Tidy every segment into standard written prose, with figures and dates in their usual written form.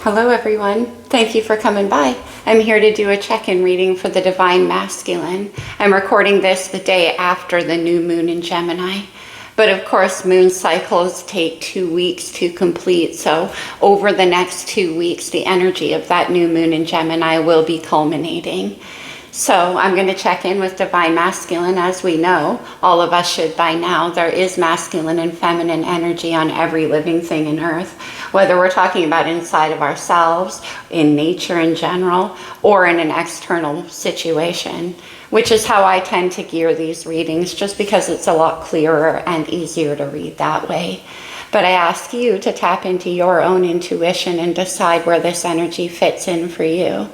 Hello everyone, thank you for coming by. I'm here to do a check-in reading for the Divine Masculine. I'm recording this the day after the new moon in Gemini. But of course, moon cycles take 2 weeks to complete. So over the next 2 weeks, the energy of that new moon in Gemini will be culminating. So I'm going to check in with Divine Masculine. As we know, all of us should by now, there is masculine and feminine energy on every living thing in Earth, whether we're talking about inside of ourselves, in nature in general, or in an external situation, which is how I tend to gear these readings, just because it's a lot clearer and easier to read that way. But I ask you to tap into your own intuition and decide where this energy fits in for you.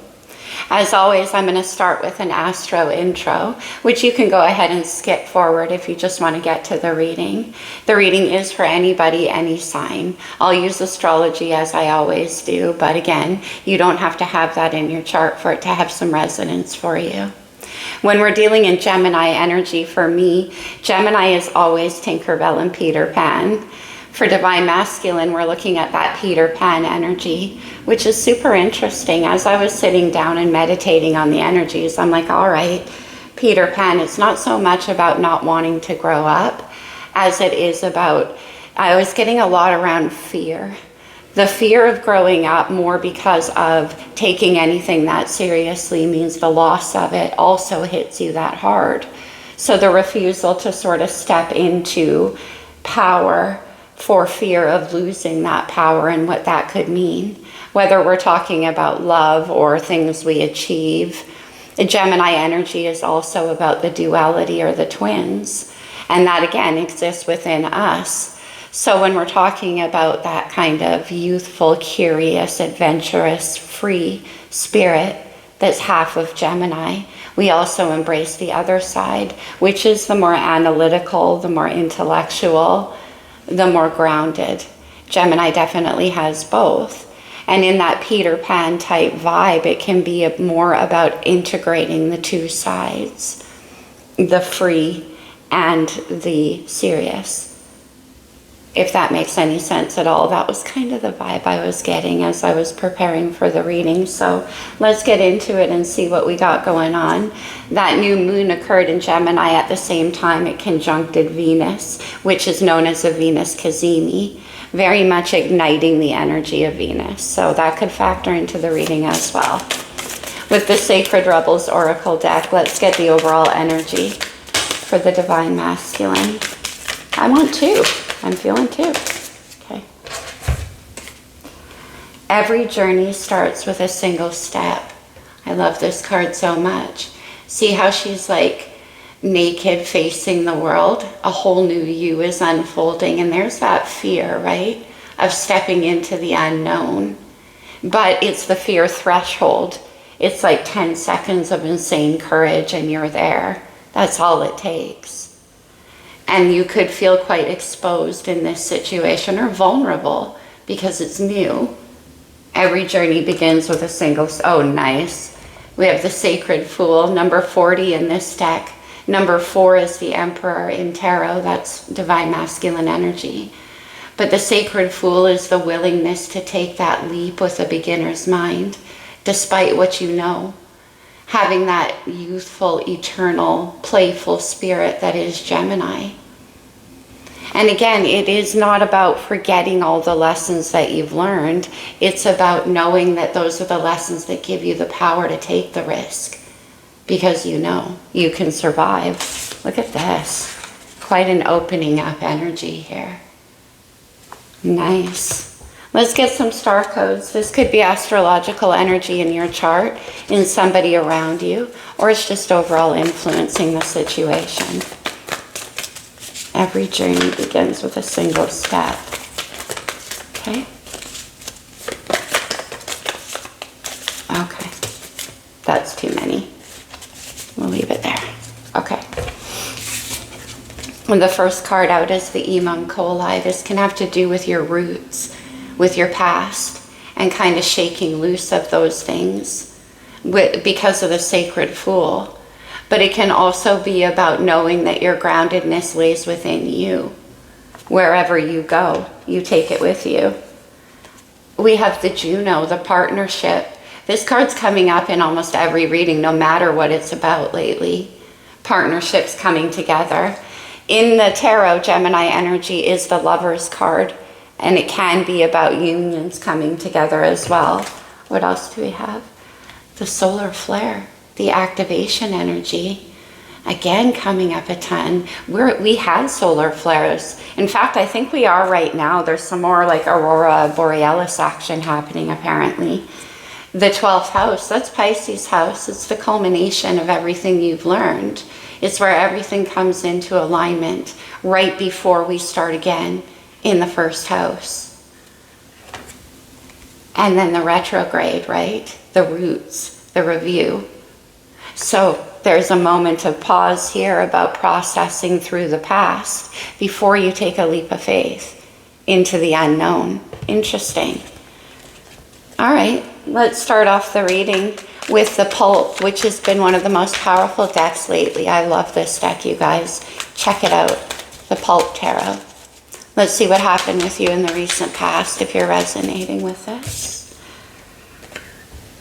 As always, I'm going to start with an astro intro, which you can go ahead and skip forward if you just want to get to the reading. The reading is for anybody, any sign. I'll use astrology as I always do, but again, you don't have to have that in your chart for it to have some resonance for you. When we're dealing in Gemini energy, for me, Gemini is always Tinkerbell and Peter Pan. For Divine Masculine, we're looking at that Peter Pan energy, which is super interesting. As I was sitting down and meditating on the energies, I'm like, all right, Peter Pan, it's not so much about not wanting to grow up as it is about, I was getting a lot around fear. The fear of growing up, more because of taking anything that seriously means the loss of it also hits you that hard. So the refusal to sort of step into power for fear of losing that power and what that could mean, whether we're talking about love or things we achieve. The Gemini energy is also about the duality or the twins, and that again exists within us. So when we're talking about that kind of youthful, curious, adventurous, free spirit that's half of Gemini, we also embrace the other side, which is the more analytical, the more intellectual, the more grounded. Gemini definitely has both. And in that Peter Pan type vibe, it can be more about integrating the two sides, the free and the serious. If that makes any sense at all, that was kind of the vibe I was getting as I was preparing for the reading. So let's get into it and see what we got going on. That new moon occurred in Gemini at the same time it conjuncted Venus, which is known as a Venus Cazimi, very much igniting the energy of Venus. So that could factor into the reading as well. With the Sacred Rebels Oracle deck, let's get the overall energy for the Divine Masculine. I want two. I'm feeling two. Okay. Every journey starts with a single step. I love this card so much. See how she's like naked facing the world? A whole new you is unfolding, and there's that fear, right? Of stepping into the unknown. But it's the fear threshold. It's like 10 seconds of insane courage and you're there. That's all it takes. And you could feel quite exposed in this situation or vulnerable because it's new. Every journey begins with a single, oh nice. We have the Sacred Fool, number 40 in this deck. Number 4 is the Emperor in Tarot, that's Divine Masculine energy. But the Sacred Fool is the willingness to take that leap with a beginner's mind, despite what you know. Having that youthful, eternal, playful spirit that is Gemini. And again, it is not about forgetting all the lessons that you've learned. It's about knowing that those are the lessons that give you the power to take the risk. Because you know you can survive. Look at this. Quite an opening up energy here. Nice. Let's get some star codes. This could be astrological energy in your chart, in somebody around you, or it's just overall influencing the situation. Every journey begins with a single step. Okay? Okay. That's too many. We'll leave it there. Okay. And the first card out is the Imam Kolai. This can have to do with your roots, with your past, and kind of shaking loose of those things because of the Sacred Fool. But it can also be about knowing that your groundedness lays within you. Wherever you go, you take it with you. We have the Juno, the partnership. This card's coming up in almost every reading, no matter what it's about lately. Partnerships coming together. In the tarot, Gemini energy is the Lover's card, and it can be about unions coming together as well. What else do we have? The solar flare, the activation energy. Again, coming up a ton. We had solar flares. In fact, I think we are right now. There's some more like aurora borealis action happening apparently. The 12th house, that's Pisces house. It's the culmination of everything you've learned. It's where everything comes into alignment right before we start again in the first house. And then the retrograde, right? The roots, the review. So there's a moment of pause here about processing through the past before you take a leap of faith into the unknown. Interesting. All right, let's start off the reading with the Pulp, which has been one of the most powerful decks lately. I love this deck, you guys. Check it out, the Pulp Tarot. Let's see what happened with you in the recent past if you're resonating with this.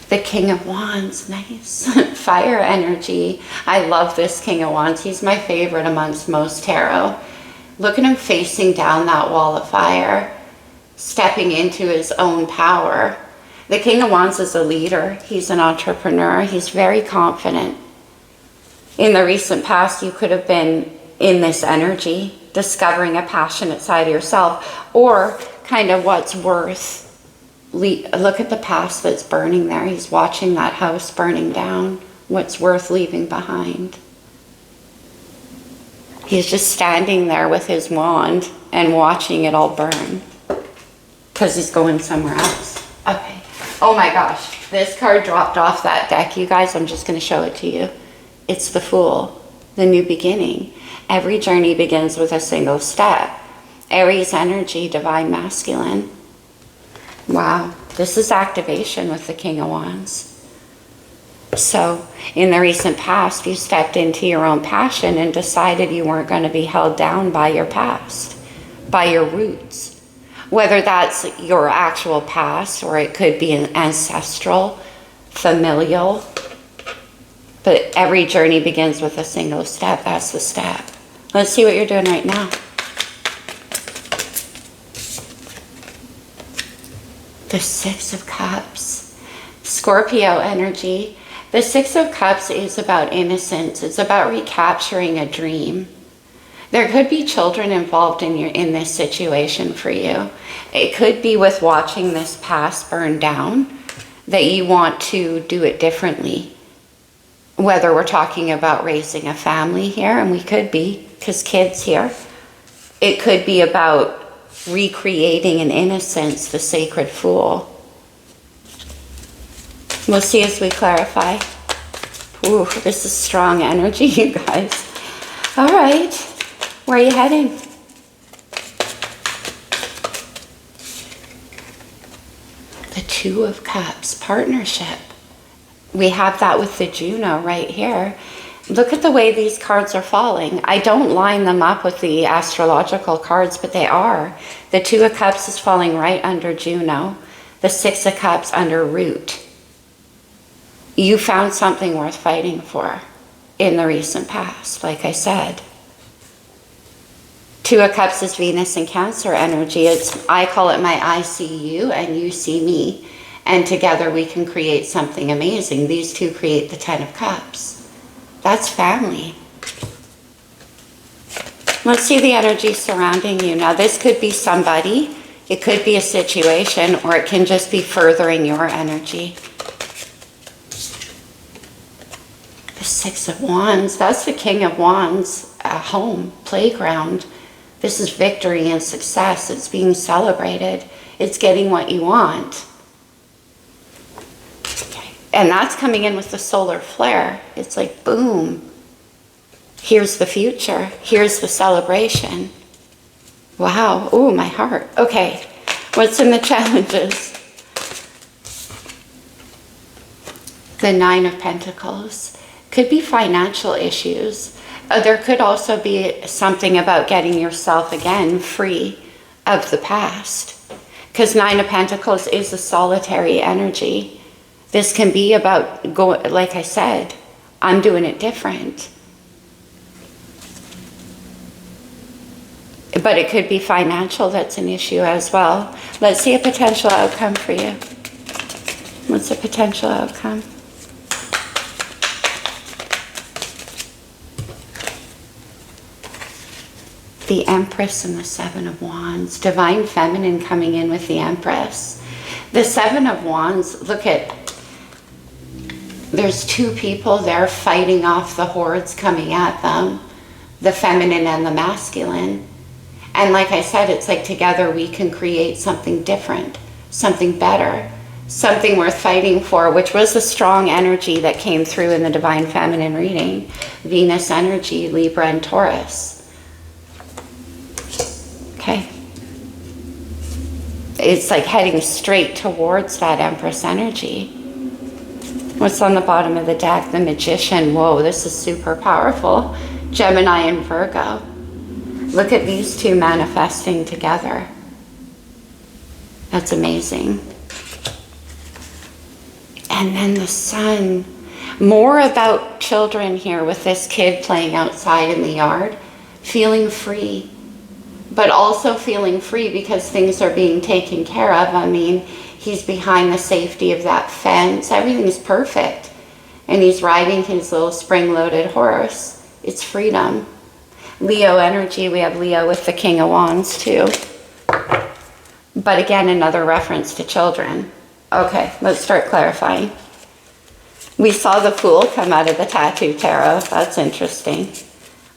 The King of Wands, nice. Fire energy. I love this King of Wands. He's my favorite amongst most tarot. Look at him facing down that wall of fire, stepping into his own power. The King of Wands is a leader. He's an entrepreneur. He's very confident. In the recent past, you could have been in this energy, discovering a passionate side of yourself, or kind of what's worth. Look at the past that's burning there. He's watching that house burning down. What's worth leaving behind? He's just standing there with his wand and watching it all burn because he's going somewhere else. Okay. Oh my gosh. This card dropped off that deck, you guys. I'm just going to show it to you. It's the Fool, the new beginning. Every journey begins with a single step. Aries energy, divine masculine. Wow, this is activation with the King of Wands. So, in the recent past, you stepped into your own passion and decided you weren't going to be held down by your past, by your roots. Whether that's your actual past or it could be an ancestral, familial. But every journey begins with a single step. That's the step. Let's see what you're doing right now. The Six of Cups, Scorpio energy. The Six of Cups is about innocence. It's about recapturing a dream. There could be children involved in this situation for you. It could be with watching this past burn down that you want to do it differently. Whether we're talking about raising a family here, and we could be, because kids here. It could be about recreating an innocence, the sacred Fool. We'll see as we clarify. Ooh, this is strong energy, you guys. All right, where are you heading? The Two of Cups, partnership. We have that with the Juno right here. Look at the way these cards are falling. I don't line them up with the astrological cards, but they are. The Two of Cups is falling right under Juno. The Six of Cups under Root. You found something worth fighting for in the recent past, like I said. Two of Cups is Venus and Cancer energy. I call it my I see you and you see me. And together we can create something amazing. These two create the Ten of Cups. That's family. Let's see the energy surrounding you. Now this could be somebody, it could be a situation, or it can just be furthering your energy. The Six of Wands, that's the King of Wands, home, playground. This is victory and success. It's being celebrated. It's getting what you want. And that's coming in with the solar flare. It's like, boom. Here's the future. Here's the celebration. Wow. Ooh, my heart. Okay. What's in the challenges? The Nine of Pentacles. Could be financial issues. There could also be something about getting yourself, again, free of the past. Because Nine of Pentacles is a solitary energy. This can be about going, like I said, I'm doing it different. But it could be financial that's an issue as well. Let's see a potential outcome for you. What's a potential outcome? The Empress and the Seven of Wands. Divine Feminine coming in with the Empress. The Seven of Wands, look at, there's two people there fighting off the hordes coming at them. The feminine and the masculine. And like I said, it's like together we can create something different, something better, something worth fighting for, which was the strong energy that came through in the Divine Feminine reading. Venus energy, Libra and Taurus. Okay. It's like heading straight towards that Empress energy. What's on the bottom of the deck? The Magician. Whoa, this is super powerful. Gemini and Virgo. Look at these two manifesting together. That's amazing. And then the Sun. More about children here with this kid playing outside in the yard, feeling free. But also feeling free because things are being taken care of. I mean, he's behind the safety of that fence. Everything's perfect. And he's riding his little spring-loaded horse. It's freedom. Leo energy. We have Leo with the King of Wands too. But again, another reference to children. Okay, let's start clarifying. We saw the Fool come out of the Tattoo Tarot. That's interesting.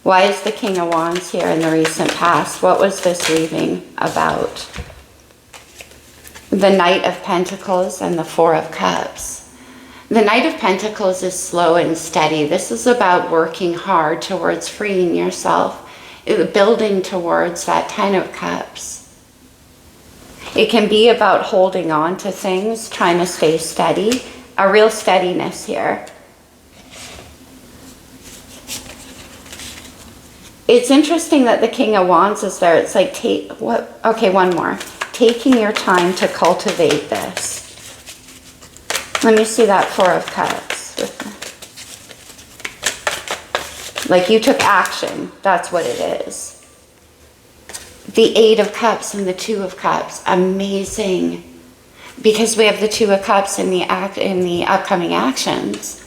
Why is the King of Wands here in the recent past? What was this reading about? The Knight of Pentacles and the Four of Cups. The Knight of Pentacles is slow and steady. This is about working hard towards freeing yourself, building towards that Ten of Cups. It can be about holding on to things, trying to stay steady, a real steadiness here. It's interesting that the King of Wands is there. It's like, okay, one more. Taking your time to cultivate this. Let me see that Four of Cups. Like you took action. That's what it is. The Eight of Cups and the Two of Cups. Amazing. Because we have the Two of Cups in the upcoming actions.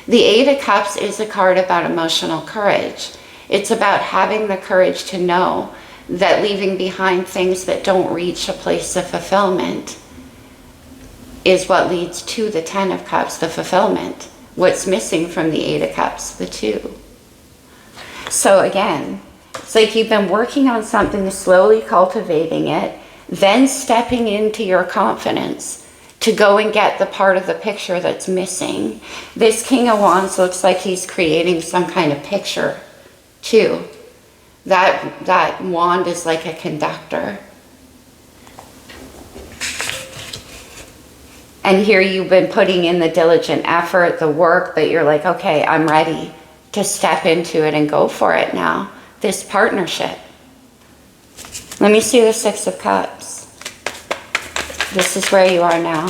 The Eight of Cups is a card about emotional courage. It's about having the courage to know that leaving behind things that don't reach a place of fulfillment is what leads to the Ten of Cups, the fulfillment. What's missing from the Eight of Cups? The Two. So again, it's like you've been working on something, slowly cultivating it, then stepping into your confidence to go and get the part of the picture that's missing. This King of Wands looks like he's creating some kind of picture too. That wand is like a conductor. And here you've been putting in the diligent effort, the work, but you're like, okay, I'm ready to step into it and go for it now. This partnership. Let me see the Six of Cups. This is where you are now.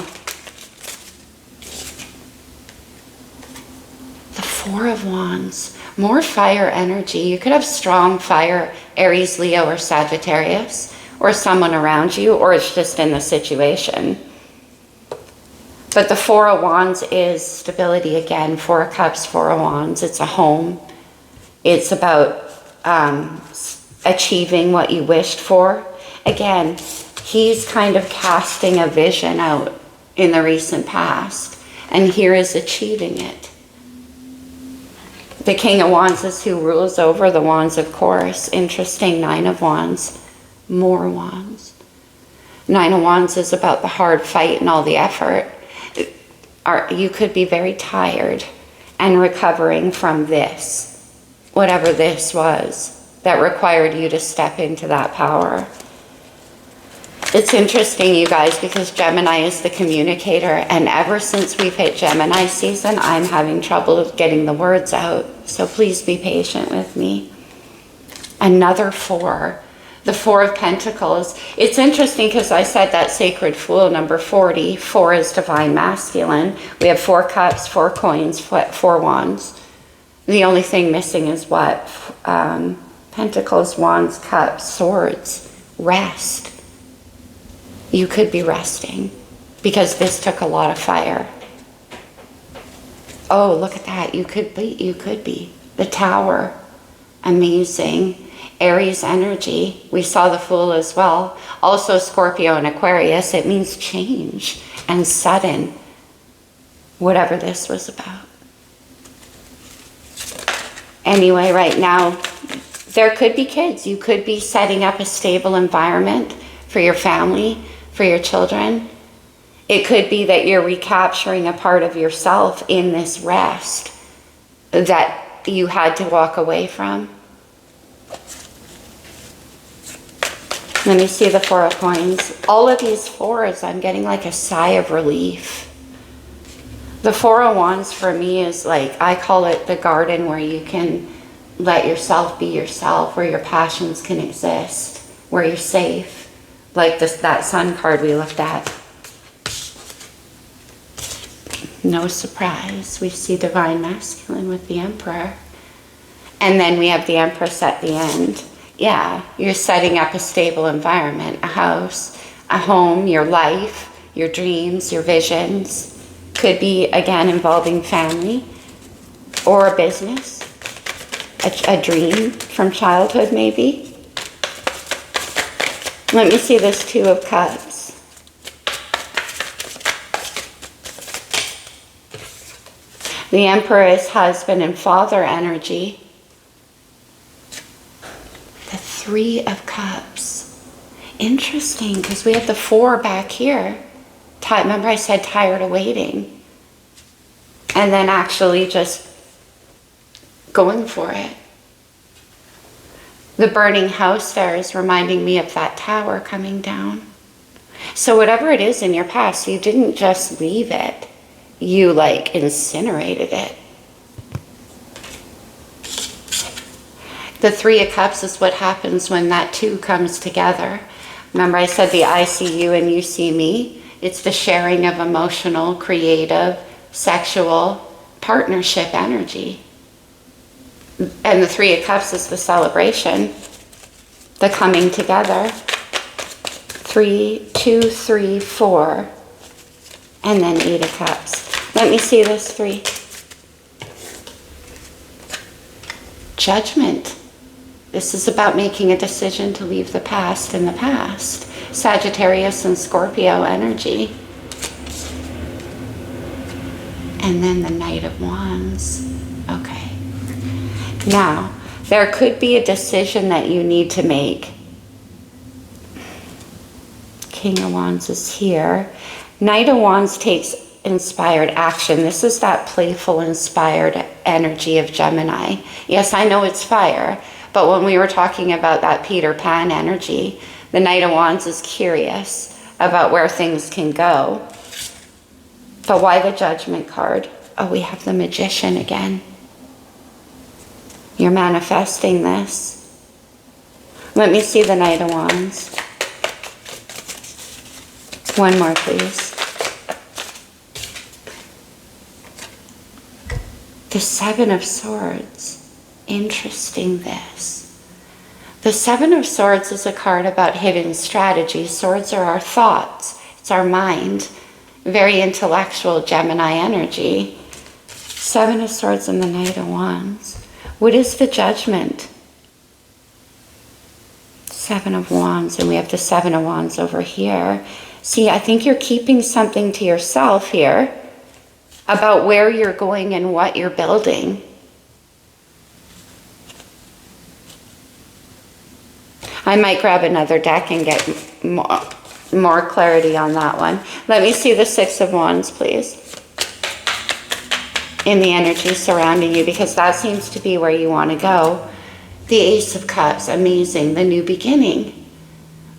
The Four of Wands. More fire energy. You could have strong fire, Aries, Leo, or Sagittarius, or someone around you, or it's just in the situation. But the Four of Wands is stability again. Four of Cups, Four of Wands. It's a home. It's about achieving what you wished for. Again, he's kind of casting a vision out in the recent past, and here is achieving it. The King of Wands is who rules over the wands, of course. Interesting. Nine of Wands. More wands. Nine of Wands is about the hard fight and all the effort. You could be very tired and recovering from this, whatever this was, that required you to step into that power. It's interesting, you guys, because Gemini is the communicator, and ever since we've hit Gemini season, I'm having trouble getting the words out. So please be patient with me. Another four. The Four of Pentacles. It's interesting because I said that Sacred Fool, number 40. 4 is divine masculine. We have 4 cups, 4 coins, 4 wands. The only thing missing is what? Pentacles, wands, cups, swords. Rest. You could be resting because this took a lot of fire. Oh, look at that. You could be. The Tower. Amazing. Aries energy. We saw the Fool as well. Also Scorpio and Aquarius. It means change and sudden. Whatever this was about. Anyway, right now, there could be kids. You could be setting up a stable environment for your family, for your children. It could be that you're recapturing a part of yourself in this rest that you had to walk away from. Let me see the 4 of coins. All of these 4s, I'm getting like a sigh of relief. The 4 of wands for me is like, I call it the garden where you can let yourself be yourself, where your passions can exist, where you're safe. Like that sun card we looked at. No surprise. We see divine masculine with the Emperor. And then we have the Empress at the end. Yeah, you're setting up a stable environment, a house, a home, your life, your dreams, your visions. Could be, again, involving family or a business, a dream from childhood maybe. Let me see this 2 of Cups. The Emperor is husband and father energy. The 3 of Cups. Interesting, because we have the 4 back here. Remember I said tired of waiting. And then actually just going for it. The burning house there is reminding me of that tower coming down. So whatever it is in your past, you didn't just leave it. You like incinerated it. The 3 of Cups is what happens when that 2 comes together. Remember I said the I see you and you see me? It's the sharing of emotional, creative, sexual, partnership energy. And the 3 of Cups is the celebration, the coming together. 3, 2, 3, 4, and then 8 of Cups. Let me see this 3. Judgment. This is about making a decision to leave the past in the past. Sagittarius and Scorpio energy. And then the Knight of Wands. Okay. Now, there could be a decision that you need to make. King of Wands is here. Knight of Wands takes inspired action. This is that playful, inspired energy of Gemini. Yes, I know it's fire, but when we were talking about that Peter Pan energy, the Knight of Wands is curious about where things can go. But why the Judgment card? Oh, we have the Magician again. You're manifesting this. Let me see the Knight of Wands. One more, please. The 7 of Swords. Interesting this. The 7 of Swords is a card about hidden strategy. Swords are our thoughts. It's our mind. Very intellectual Gemini energy. 7 of Swords and the Knight of Wands. What is the Judgment? 7 of Wands, and we have the 7 of Wands over here. See, I think you're keeping something to yourself here about where you're going and what you're building. I might grab another deck and get more clarity on that one. Let me see the 6 of Wands, please. In the energy surrounding you, because that seems to be where you want to go. The Ace of Cups, amazing, the new beginning.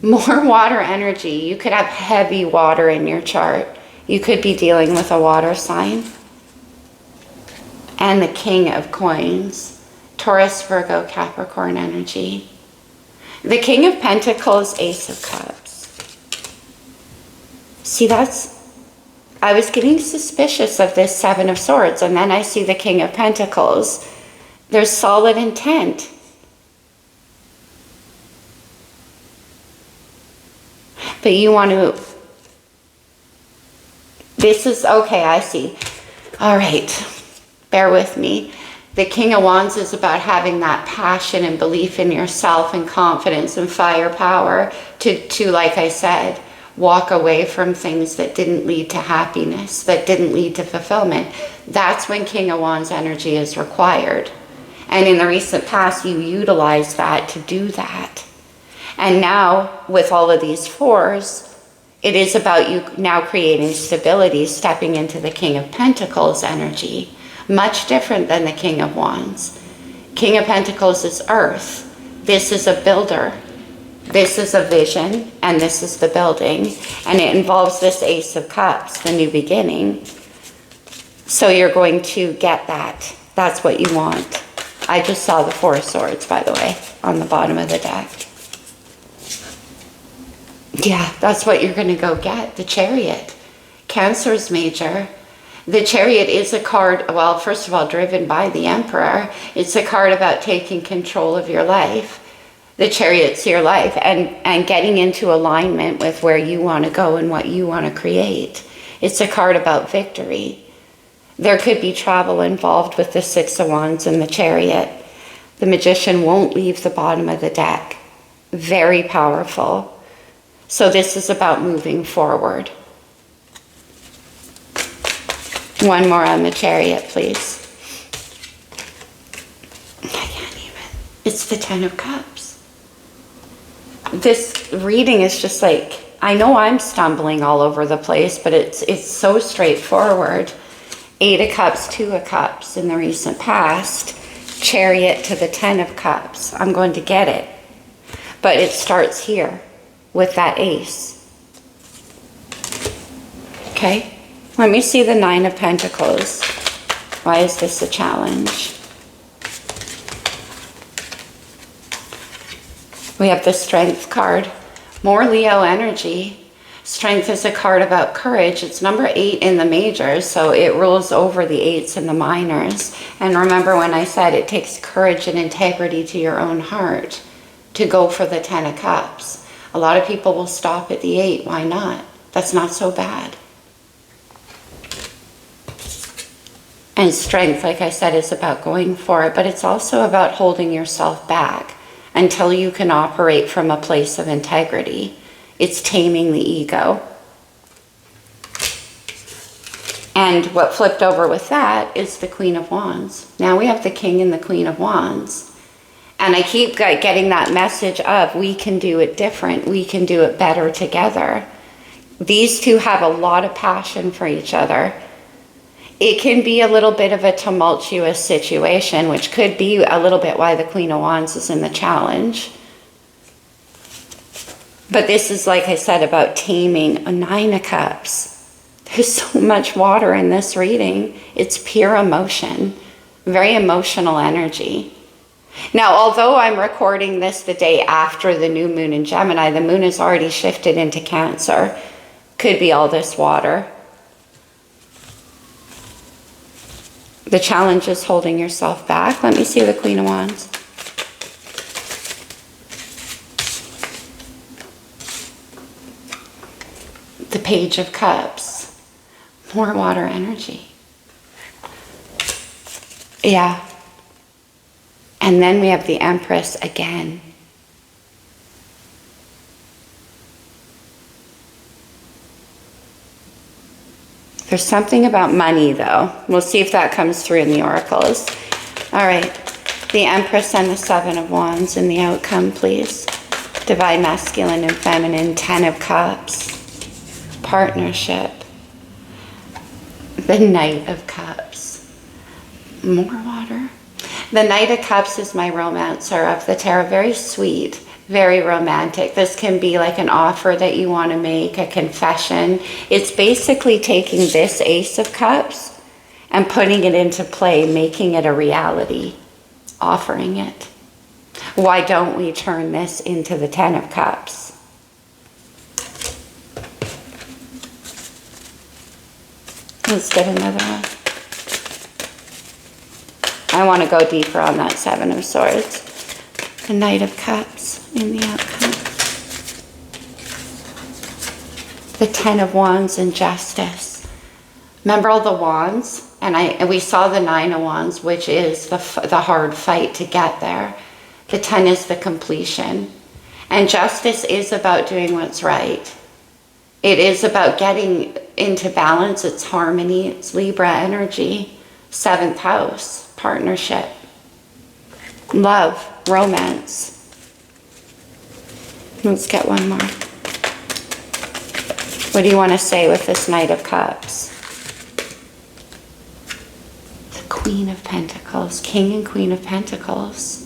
More water energy. You could have heavy water in your chart. You could be dealing with a water sign. And the King of Coins, Taurus, Virgo, Capricorn energy. The King of Pentacles, Ace of Cups. See, I was getting suspicious of this Seven of Swords, and then I see the King of Pentacles. There's solid intent. But you want to, this is, okay, I see. All right, bear with me. The King of Wands is about having that passion and belief in yourself and confidence and firepower to, like I said, walk away from things that didn't lead to happiness, that didn't lead to fulfillment. That's when King of Wands energy is required. And in the recent past, you utilized that to do that. And now, with all of these fours, it is about you now creating stability, stepping into the King of Pentacles energy. Much different than the King of Wands. King of Pentacles is earth. This is a builder. This is a vision, and this is the building. And it involves this Ace of Cups, the new beginning. So you're going to get that. That's what you want. I just saw the Four of Swords, by the way, on the bottom of the deck. Yeah, that's what you're going to go get, the Chariot. Cancer's major. The Chariot is a card, well, first of all, driven by the Emperor. It's a card about taking control of your life. The Chariot's your life, and getting into alignment with where you want to go and what you want to create. It's a card about victory. There could be travel involved with the Six of Wands and the Chariot. The Magician won't leave the bottom of the deck. Very powerful. So this is about moving forward. One more on the Chariot, please. I can't even. It's the Ten of Cups. This reading is just like, I know I'm stumbling all over the place, but it's so straightforward. Eight of Cups, Two of Cups in the recent past. Chariot to the Ten of Cups. I'm going to get it. But it starts here with that Ace. Okay? Let me see the Nine of Pentacles. Why is this a challenge? We have the Strength card. More Leo energy. Strength is a card about courage. It's number 8 in the majors, so it rules over the 8s and the minors. And remember when I said it takes courage and integrity to your own heart to go for the Ten of Cups. A lot of people will stop at the 8. Why not? That's not so bad. And strength, like I said, is about going for it, but it's also about holding yourself back until you can operate from a place of integrity. It's taming the ego. And what flipped over with that is the Queen of Wands. Now we have the King and the Queen of Wands. And I keep getting that message of we can do it different. We can do it better together. These two have a lot of passion for each other. It can be a little bit of a tumultuous situation, which could be a little bit why the Queen of Wands is in the challenge. But this is, like I said, about taming a Nine of Cups. There's so much water in this reading. It's pure emotion, very emotional energy. Now, although I'm recording this the day after the new moon in Gemini, the moon has already shifted into Cancer. Could be all this water. The challenge is holding yourself back. Let me see the Queen of Wands. The Page of Cups. More water energy. Yeah. And then we have the Empress again. There's something about money, though. We'll see if that comes through in the oracles. All right. The Empress and the Seven of Wands in the outcome, please. Divine Masculine and Feminine. Ten of Cups. Partnership. The Knight of Cups. More water. The Knight of Cups is my romancer of the tarot. Very sweet. Very romantic. This can be like an offer that you want to make, a confession. It's basically taking this Ace of Cups and putting it into play, making it a reality, offering it. Why don't we turn this into the Ten of Cups? Let's get another one. I want to go deeper on that Seven of Swords. The Knight of Cups in the outcome. The Ten of Wands and Justice. Remember all the wands? And we saw the Nine of Wands, which is the hard fight to get there. The 10 is the completion. And Justice is about doing what's right. It is about getting into balance. It's harmony. It's Libra energy. 7th house, partnership. Love, romance. Let's get one more. What do you want to say with this Knight of Cups? The Queen of Pentacles, King and Queen of Pentacles.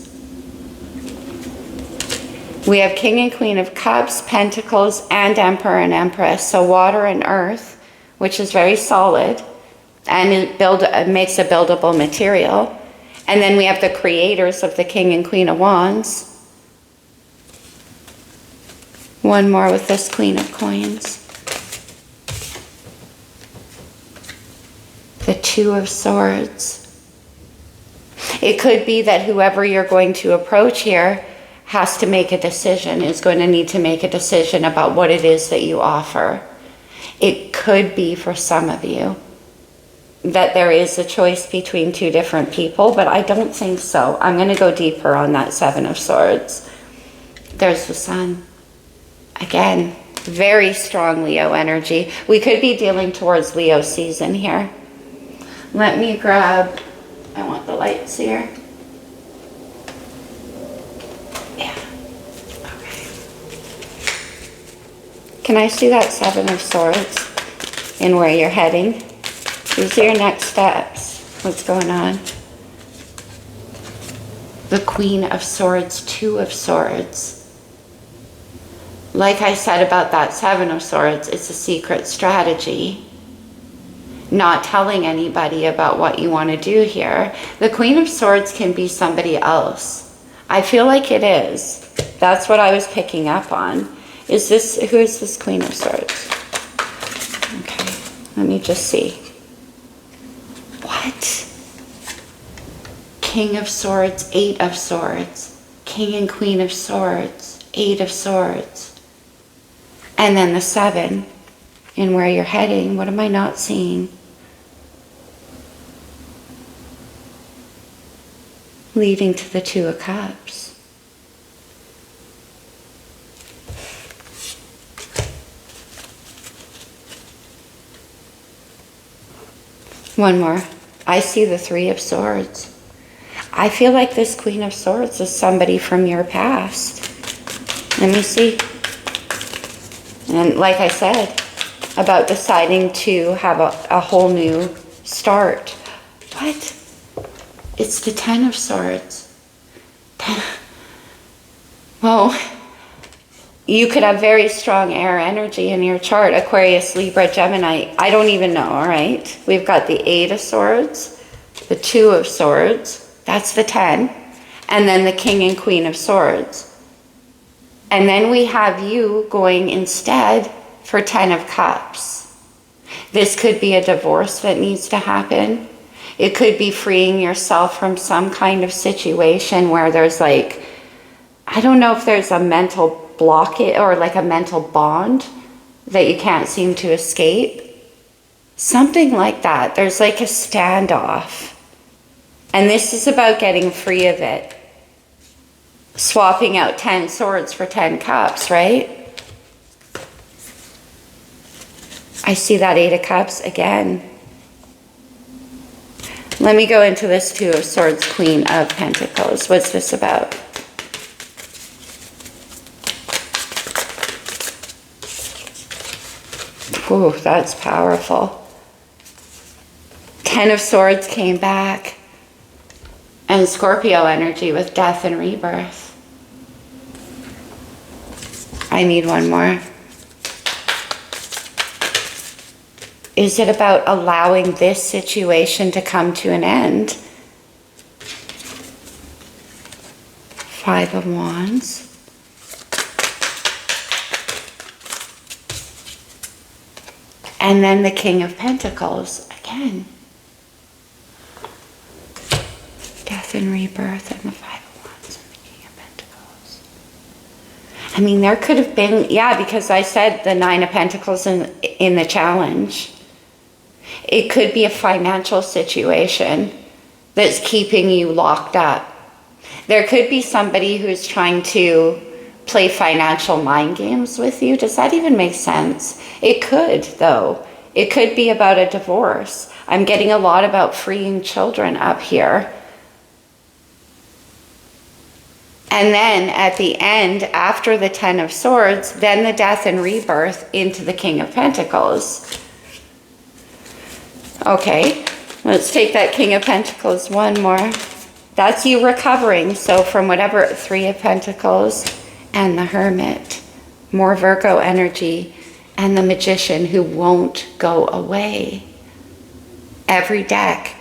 We have King and Queen of Cups, Pentacles, and Emperor and Empress. So water and earth, which is very solid, and it makes a buildable material. And then we have the creators of the King and Queen of Wands. One more with this Queen of Coins. The Two of Swords. It could be that whoever you're going to approach here has to make a decision, is going to need to make a decision about what it is that you offer. It could be for some of you that there is a choice between two different people, but I don't think so. I'm going to go deeper on that Seven of Swords. There's the Sun. Again, very strong Leo energy. We could be dealing towards Leo season here. Let me grab, I want the lights here. Yeah, okay. Can I see that Seven of Swords and where you're heading? These are your next steps. What's going on? The Queen of Swords, Two of Swords. Like I said about that Seven of Swords, it's a secret strategy. Not telling anybody about what you want to do here. The Queen of Swords can be somebody else. I feel like it is. That's what I was picking up on. Who is this Queen of Swords? Okay, let me just see. What? King of Swords, Eight of Swords. King and Queen of Swords, Eight of Swords. And then the Seven. And where you're heading, what am I not seeing? Leading to the Two of Cups. One more. I see the Three of Swords. I feel like this Queen of Swords is somebody from your past. Let me see. And like I said, about deciding to have a whole new start. What? It's the Ten of Swords. Well, you could have very strong air energy in your chart. Aquarius, Libra, Gemini. I don't even know, all right? We've got the Eight of Swords, the Two of Swords. That's the 10. And then the King and Queen of Swords. And then we have you going instead for 10 of Cups. This could be a divorce that needs to happen. It could be freeing yourself from some kind of situation where there's like, I don't know if there's a mental blockage or like a mental bond that you can't seem to escape. Something like that. There's like a standoff. And this is about getting free of it. Swapping out 10 swords for 10 cups, right? I see that Eight of Cups again. Let me go into this Two of Swords, Queen of Pentacles. What's this about? Ooh, that's powerful. 10 of Swords came back. And Scorpio energy with death and rebirth. I need one more. Is it about allowing this situation to come to an end? Five of Wands. And then the King of Pentacles again. Death and rebirth and the Five of Wands and the King of Pentacles. I mean, there could have been, yeah, because I said the Nine of Pentacles in the challenge. It could be a financial situation that's keeping you locked up. There could be somebody who's trying to play financial mind games with you. Does that even make sense? It could, though. It could be about a divorce. I'm getting a lot about freeing children up here. And then at the end, after the Ten of Swords, then the death and rebirth into the King of Pentacles. Okay, let's take that King of Pentacles one more. That's you recovering. So from whatever, Three of Pentacles and the Hermit, more Virgo energy, and the Magician who won't go away. Every deck.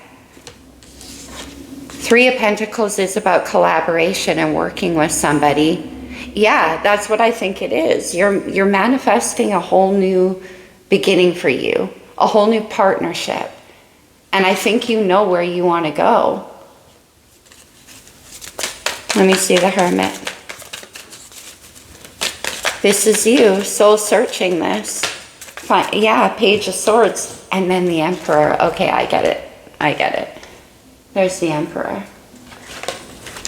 Three of Pentacles is about collaboration and working with somebody. Yeah, that's what I think it is. You're manifesting a whole new beginning for you, a whole new partnership. And I think you know where you want to go. Let me see the Hermit. This is you, soul searching this. Yeah, Page of Swords, and then the Emperor. Okay, I get it. I get it. There's the Emperor.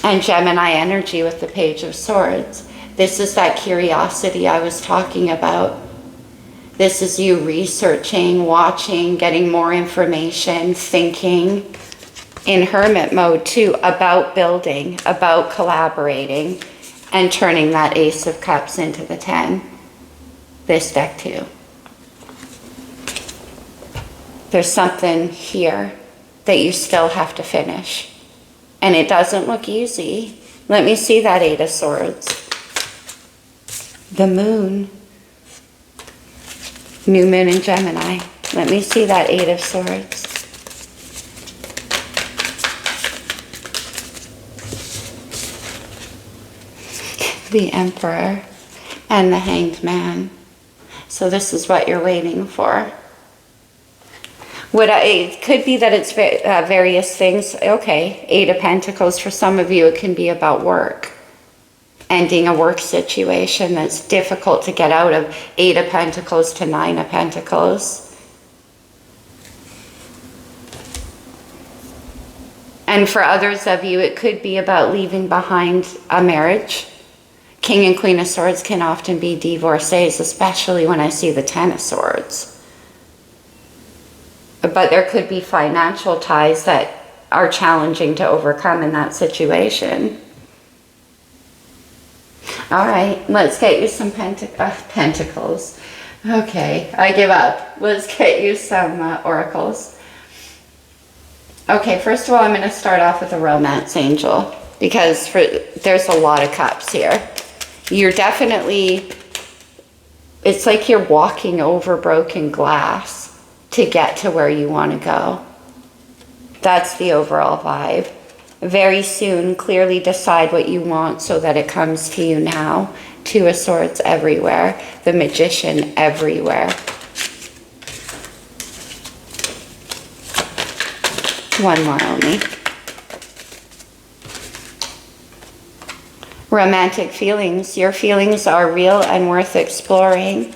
And Gemini energy with the Page of Swords. This is that curiosity I was talking about. This is you researching, watching, getting more information, thinking. In Hermit mode too, about building, about collaborating, and turning that Ace of Cups into the 10. This deck too. There's something here that you still have to finish. And it doesn't look easy. Let me see that Eight of Swords. The Moon. New Moon in Gemini. Let me see that Eight of Swords. The Emperor and the Hanged Man. So this is what you're waiting for. It could be that it's various things. Okay, Eight of Pentacles. For some of you, it can be about work. Ending a work situation that's difficult to get out of. Eight of Pentacles to Nine of Pentacles. And for others of you, it could be about leaving behind a marriage. King and Queen of Swords can often be divorcees, especially when I see the Ten of Swords. But there could be financial ties that are challenging to overcome in that situation. All right, let's get you some pentacles. Okay, I give up. Let's get you some oracles. Okay, first of all, I'm going to start off with a romance angel because there's a lot of cups here. You're definitely, it's like you're walking over broken glass to get to where you want to go. That's the overall vibe. Very soon, clearly decide what you want so that it comes to you now. Two of Swords everywhere. The Magician everywhere. One more only. Romantic feelings. Your feelings are real and worth exploring.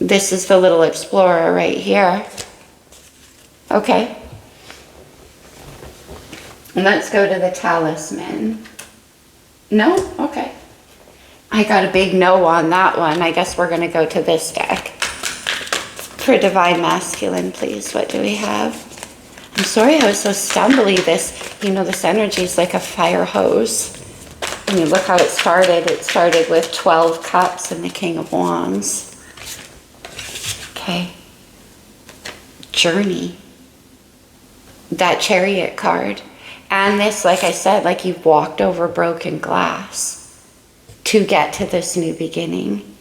This is the little explorer right here. Okay. And let's go to the talisman. No? Okay. I got a big no on that one. I guess we're going to go to this deck. For Divine Masculine, please. What do we have? I'm sorry I was so stumbly. This energy is like a fire hose. I mean, look how it started. It started with 12 cups and the King of Wands. Okay. Journey. That Chariot card. And this, like I said, like you've walked over broken glass to get to this new beginning.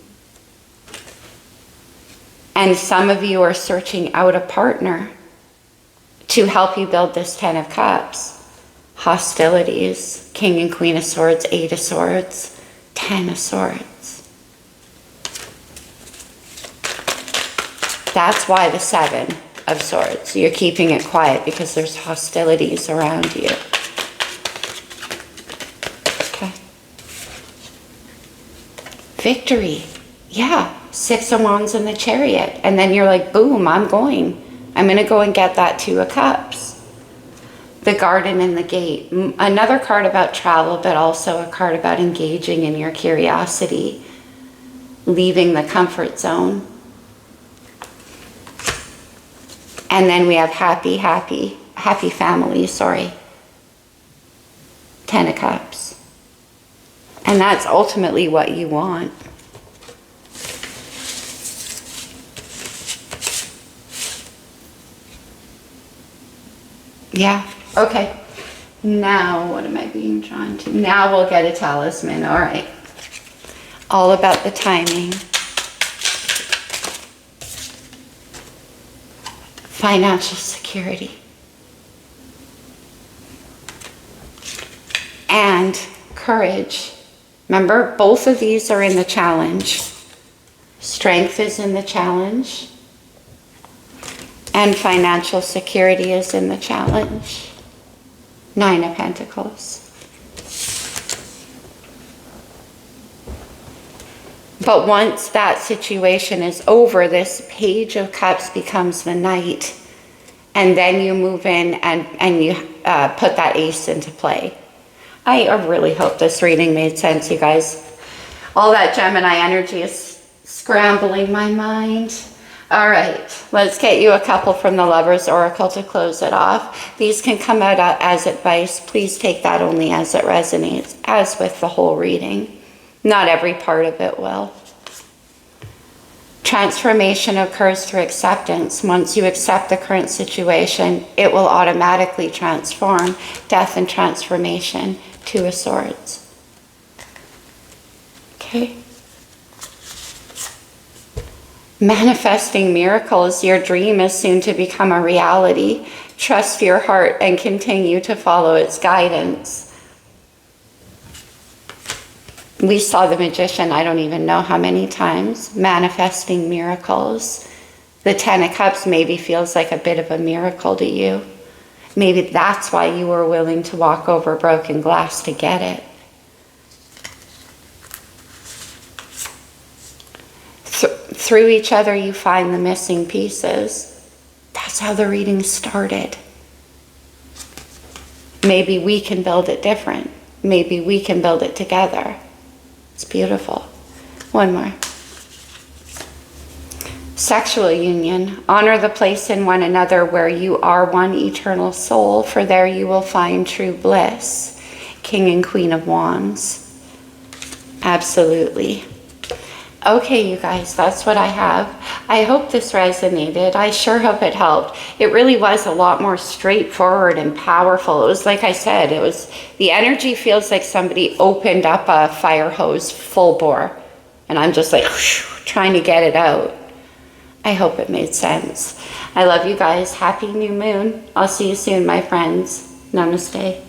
And some of you are searching out a partner to help you build this Ten of Cups. hostilities, King and Queen of Swords, 8 of Swords, 10 of Swords. That's why the 7 of Swords. You're keeping it quiet because there's hostilities around you. Okay. Victory. Yeah. 6 of Wands in the Chariot. And then you're like, boom, I'm going to go and get that 2 of Cups. The Garden and the Gate. Another card about travel, but also a card about engaging in your curiosity. Leaving the comfort zone. And then we have happy family, sorry. 10 of Cups. And that's ultimately what you want. Yeah, okay. Now, what am I being drawn to? Now we'll get a talisman, all right. All about the timing. Financial security. And courage. Remember, both of these are in the challenge. Strength is in the challenge. And financial security is in the challenge. 9 of Pentacles. But once that situation is over, this Page of Cups becomes the Knight. And then you move in and you put that Ace into play. I really hope this reading made sense, you guys. All that Gemini energy is scrambling my mind. All right, let's get you a couple from the Lover's Oracle to close it off. These can come out as advice. Please take that only as it resonates, as with the whole reading. Not every part of it will. Transformation occurs through acceptance. Once you accept the current situation, it will automatically transform. Death and transformation, 2 of Swords. Okay. Manifesting miracles. Your dream is soon to become a reality. Trust your heart and continue to follow its guidance. We saw the Magician, I don't even know how many times, manifesting miracles. The 10 of Cups maybe feels like a bit of a miracle to you. Maybe that's why you were willing to walk over broken glass to get it. Through each other, you find the missing pieces. That's how the reading started. Maybe we can build it different. Maybe we can build it together. It's beautiful. One more. Sexual union. Honor the place in one another where you are one eternal soul, for there you will find true bliss. King and Queen of Wands. Absolutely. Okay, you guys, that's what I have. I hope this resonated. I sure hope it helped. It really was a lot more straightforward and powerful. It was like I said, the energy feels like somebody opened up a fire hose full bore. And I'm just like trying to get it out. I hope it made sense. I love you guys. Happy new moon. I'll see you soon, my friends. Namaste.